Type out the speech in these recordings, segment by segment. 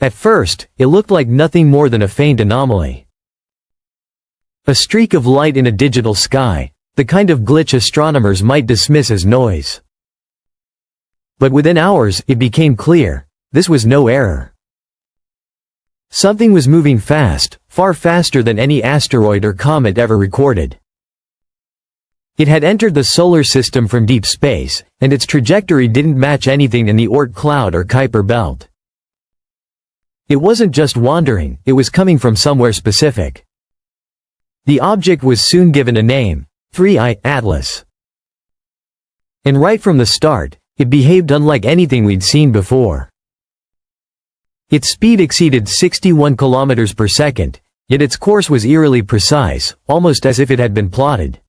At first, it looked like nothing more than a faint anomaly. A streak of light in a digital sky, the kind of glitch astronomers might dismiss as noise. But within hours, it became clear, this was no error. Something was moving fast, far faster than any asteroid or comet ever recorded. It had entered the solar system from deep space, and its trajectory didn't match anything in the Oort cloud or Kuiper belt. It wasn't just wandering, it was coming from somewhere specific. The object was soon given a name, 3I Atlas. And right from the start, it behaved unlike anything we'd seen before. Its speed exceeded 61 kilometers per second, yet its course was eerily precise, almost as if it had been plotted.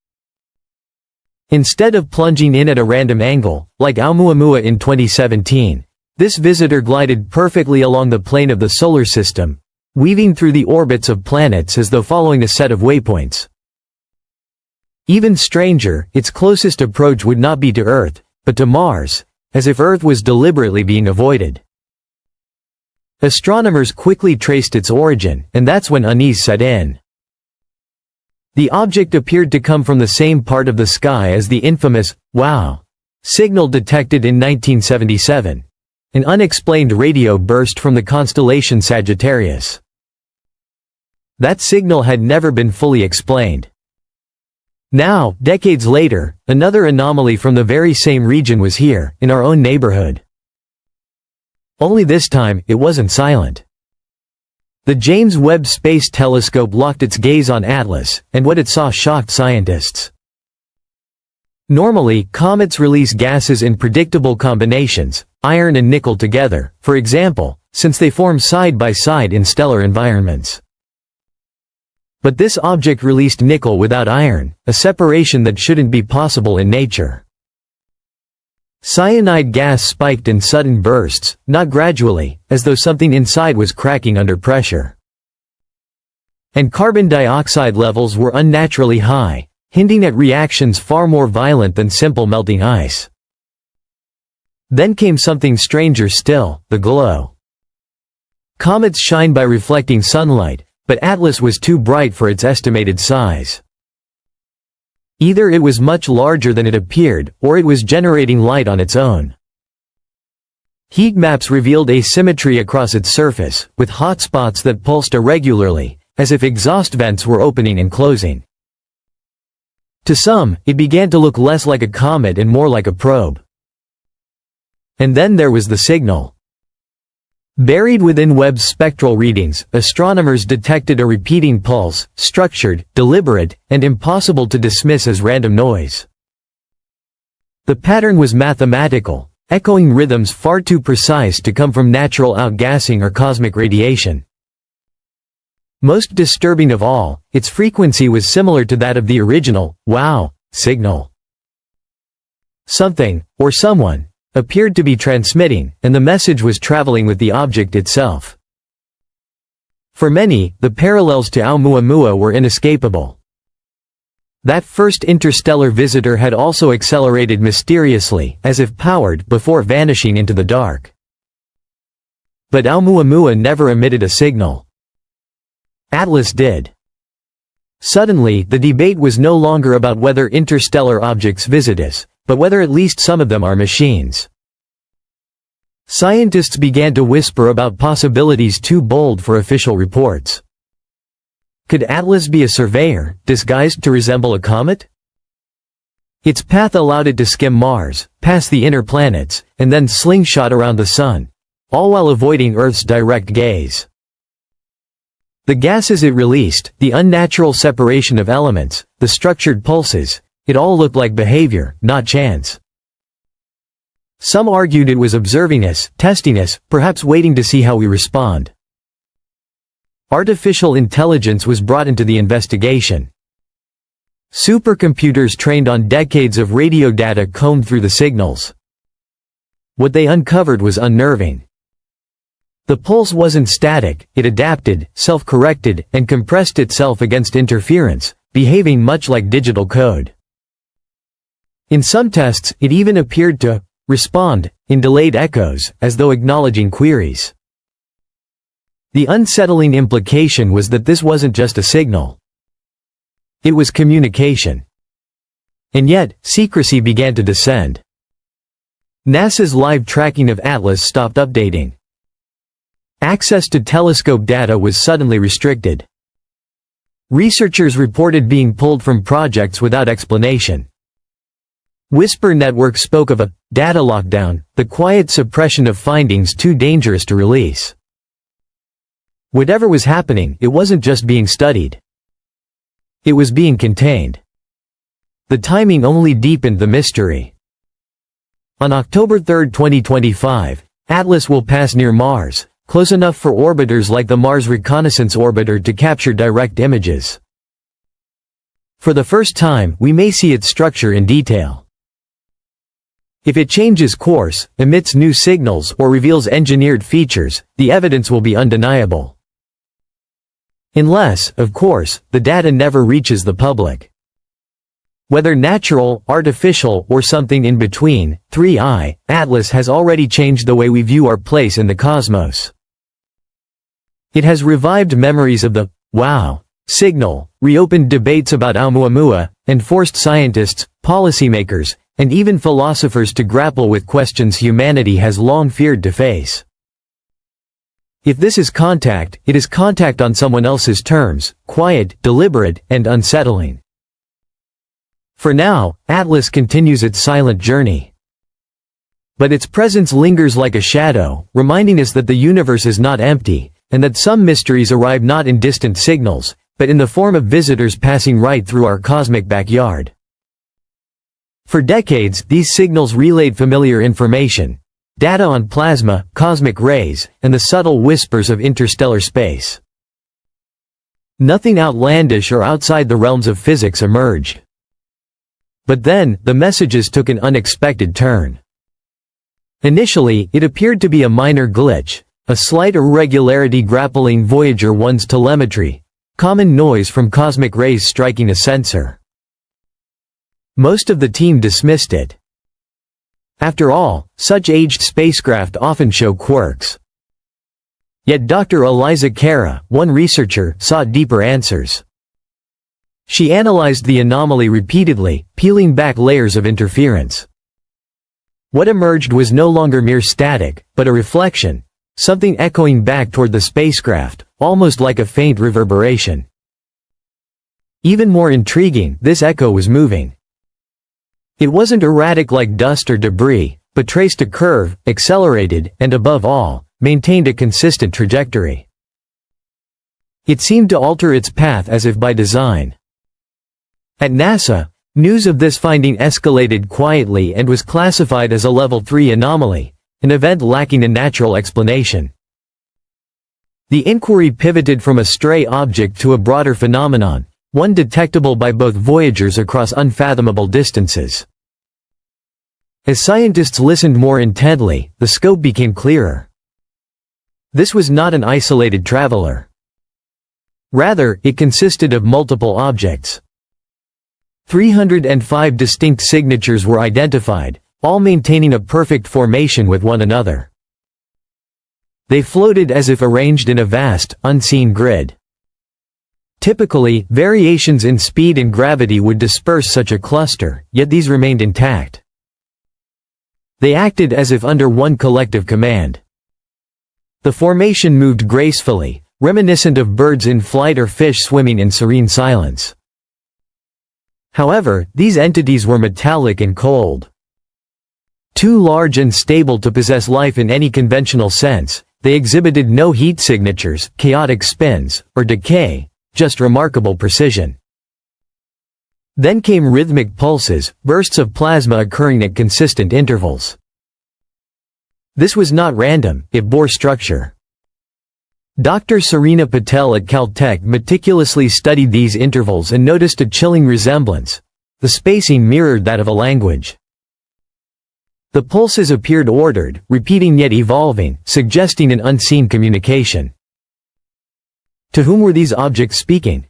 Instead of plunging in at a random angle, like Oumuamua in 2017, this visitor glided perfectly along the plane of the solar system, weaving through the orbits of planets as though following a set of waypoints. Even stranger, its closest approach would not be to Earth, but to Mars, as if Earth was deliberately being avoided. Astronomers quickly traced its origin, and that's when unease set in. The object appeared to come from the same part of the sky as the infamous "wow" signal detected in 1977, an unexplained radio burst from the constellation Sagittarius. That signal had never been fully explained. Now, decades later, another anomaly from the very same region was here, in our own neighborhood. Only this time, it wasn't silent. The James Webb Space Telescope locked its gaze on Atlas, and what it saw shocked scientists. Normally, comets release gases in predictable combinations, iron and nickel together, for example, since they form side by side in stellar environments. But this object released nickel without iron, a separation that shouldn't be possible in nature. Cyanide gas spiked in sudden bursts, not gradually, as though something inside was cracking under pressure. And carbon dioxide levels were unnaturally high, hinting at reactions far more violent than simple melting ice. Then came something stranger still, the glow. Comets shine by reflecting sunlight, but Atlas was too bright for its estimated size. Either it was much larger than it appeared, or it was generating light on its own. Heat maps revealed asymmetry across its surface, with hot spots that pulsed irregularly, as if exhaust vents were opening and closing. To some, it began to look less like a comet and more like a probe. And then there was the signal. Buried within Webb's spectral readings, astronomers detected a repeating pulse, structured, deliberate, and impossible to dismiss as random noise. The pattern was mathematical, echoing rhythms far too precise to come from natural outgassing or cosmic radiation. Most disturbing of all, its frequency was similar to that of the original "wow" signal. Something, or someone, appeared to be transmitting, and the message was traveling with the object itself. For many, the parallels to Oumuamua were inescapable. That first interstellar visitor had also accelerated mysteriously, as if powered, before vanishing into the dark. But Oumuamua never emitted a signal. Atlas did. Suddenly, the debate was no longer about whether interstellar objects visit us, but whether at least some of them are machines. Scientists began to whisper about possibilities too bold for official reports. Could Atlas be a surveyor, disguised to resemble a comet? Its path allowed it to skim Mars, pass the inner planets, and then slingshot around the Sun, all while avoiding Earth's direct gaze. The gases it released, the unnatural separation of elements, the structured pulses, it all looked like behavior, not chance. Some argued it was observing us, testing us, perhaps waiting to see how we respond. Artificial intelligence was brought into the investigation. Supercomputers trained on decades of radio data combed through the signals. What they uncovered was unnerving. The pulse wasn't static, it adapted, self-corrected, and compressed itself against interference, behaving much like digital code. In some tests, it even appeared to respond in delayed echoes, as though acknowledging queries. The unsettling implication was that this wasn't just a signal. It was communication. And yet, secrecy began to descend. NASA's live tracking of Atlas stopped updating. Access to telescope data was suddenly restricted. Researchers reported being pulled from projects without explanation. Whisper Network spoke of a data lockdown, the quiet suppression of findings too dangerous to release. Whatever was happening, it wasn't just being studied. It was being contained. The timing only deepened the mystery. On October 3, 2025, Atlas will pass near Mars, close enough for orbiters like the Mars Reconnaissance Orbiter to capture direct images. For the first time, we may see its structure in detail. If it changes course, emits new signals, or reveals engineered features, the evidence will be undeniable. Unless, of course, the data never reaches the public. Whether natural, artificial, or something in between, 3i, Atlas has already changed the way we view our place in the cosmos. It has revived memories of the wow signal, reopened debates about Oumuamua, and forced scientists, policymakers, and even philosophers to grapple with questions humanity has long feared to face. If this is contact, it is contact on someone else's terms, quiet, deliberate, and unsettling. For now, Atlas continues its silent journey. But its presence lingers like a shadow, reminding us that the universe is not empty, and that some mysteries arrive not in distant signals, but in the form of visitors passing right through our cosmic backyard. For decades, these signals relayed familiar information, data on plasma, cosmic rays, and the subtle whispers of interstellar space. Nothing outlandish or outside the realms of physics emerged. But then, the messages took an unexpected turn. Initially, it appeared to be a minor glitch, a slight irregularity grappling Voyager 1's telemetry, common noise from cosmic rays striking a sensor. Most of the team dismissed it. After all, such aged spacecraft often show quirks. Yet Dr. Eliza Cara, one researcher, sought deeper answers. She analyzed the anomaly repeatedly, peeling back layers of interference. What emerged was no longer mere static, but a reflection, something echoing back toward the spacecraft, almost like a faint reverberation. Even more intriguing, this echo was moving. It wasn't erratic like dust or debris, but traced a curve, accelerated, and above all, maintained a consistent trajectory. It seemed to alter its path as if by design. At NASA, news of this finding escalated quietly and was classified as a Level 3 anomaly, an event lacking a natural explanation. The inquiry pivoted from a stray object to a broader phenomenon, one detectable by both Voyagers across unfathomable distances. As scientists listened more intently, the scope became clearer. This was not an isolated traveler. Rather, it consisted of multiple objects. 305 distinct signatures were identified, all maintaining a perfect formation with one another. They floated as if arranged in a vast, unseen grid. Typically, variations in speed and gravity would disperse such a cluster, yet these remained intact. They acted as if under one collective command. The formation moved gracefully, reminiscent of birds in flight or fish swimming in serene silence. However, these entities were metallic and cold. Too large and stable to possess life in any conventional sense, they exhibited no heat signatures, chaotic spins, or decay, just remarkable precision. Then came rhythmic pulses, bursts of plasma occurring at consistent intervals. This was not random, it bore structure. Dr. Sarina Patel at Caltech meticulously studied these intervals and noticed a chilling resemblance. The spacing mirrored that of a language. The pulses appeared ordered, repeating yet evolving, suggesting an unseen communication. To whom were these objects speaking?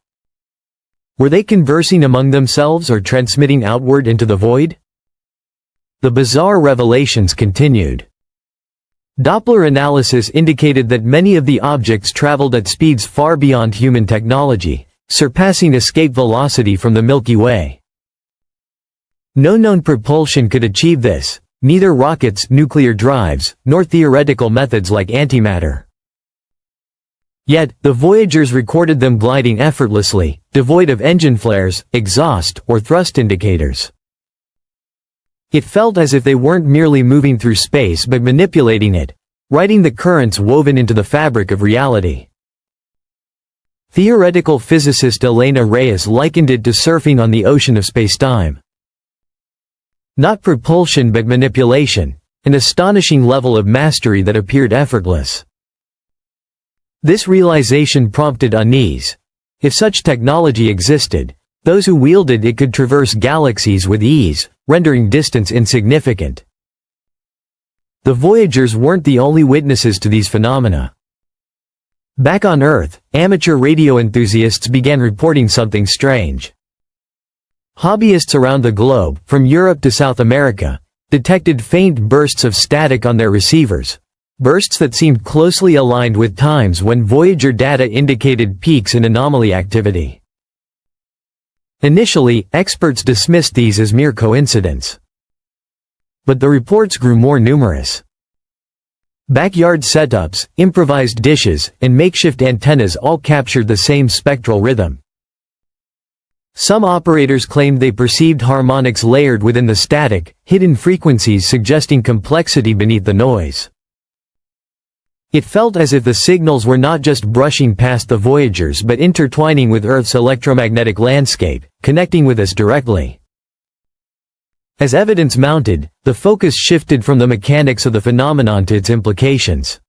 Were they conversing among themselves or transmitting outward into the void? The bizarre revelations continued. Doppler analysis indicated that many of the objects traveled at speeds far beyond human technology, surpassing escape velocity from the Milky Way. No known propulsion could achieve this, neither rockets, nuclear drives, nor theoretical methods like antimatter. Yet, the Voyagers recorded them gliding effortlessly, devoid of engine flares, exhaust, or thrust indicators. It felt as if they weren't merely moving through space but manipulating it, riding the currents woven into the fabric of reality. Theoretical physicist Elena Reyes likened it to surfing on the ocean of spacetime. Not propulsion but manipulation, an astonishing level of mastery that appeared effortless. This realization prompted unease. If such technology existed, those who wielded it could traverse galaxies with ease, rendering distance insignificant. The Voyagers weren't the only witnesses to these phenomena. Back on Earth, amateur radio enthusiasts began reporting something strange. Hobbyists around the globe, from Europe to South America, detected faint bursts of static on their receivers, bursts that seemed closely aligned with times when Voyager data indicated peaks in anomaly activity. Initially, experts dismissed these as mere coincidence. But the reports grew more numerous. Backyard setups, improvised dishes, and makeshift antennas all captured the same spectral rhythm. Some operators claimed they perceived harmonics layered within the static, hidden frequencies suggesting complexity beneath the noise. It felt as if the signals were not just brushing past the Voyagers but intertwining with Earth's electromagnetic landscape, connecting with us directly. As evidence mounted, the focus shifted from the mechanics of the phenomenon to its implications.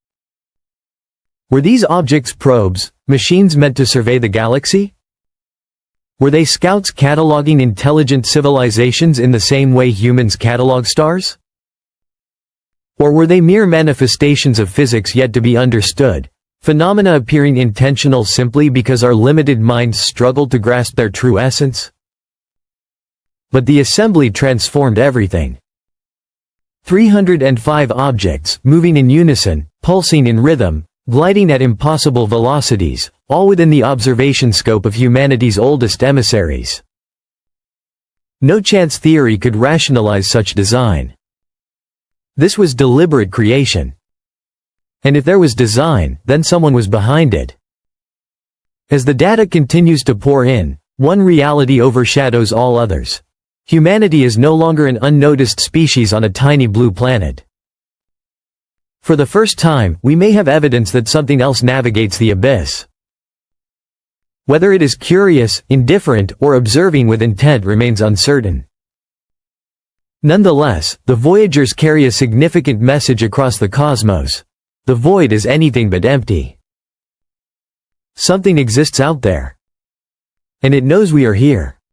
Were these objects probes, machines meant to survey the galaxy? Were they scouts cataloging intelligent civilizations in the same way humans catalog stars? Or were they mere manifestations of physics yet to be understood, phenomena appearing intentional simply because our limited minds struggled to grasp their true essence? But the assembly transformed everything. 305 objects, moving in unison, pulsing in rhythm, gliding at impossible velocities, all within the observation scope of humanity's oldest emissaries. No chance theory could rationalize such design. This was deliberate creation. And if there was design, then someone was behind it. As the data continues to pour in, one reality overshadows all others. Humanity is no longer an unnoticed species on a tiny blue planet. For the first time, we may have evidence that something else navigates the abyss. Whether it is curious, indifferent, or observing with intent remains uncertain. Nonetheless, the Voyagers carry a significant message across the cosmos. The void is anything but empty. Something exists out there. And it knows we are here.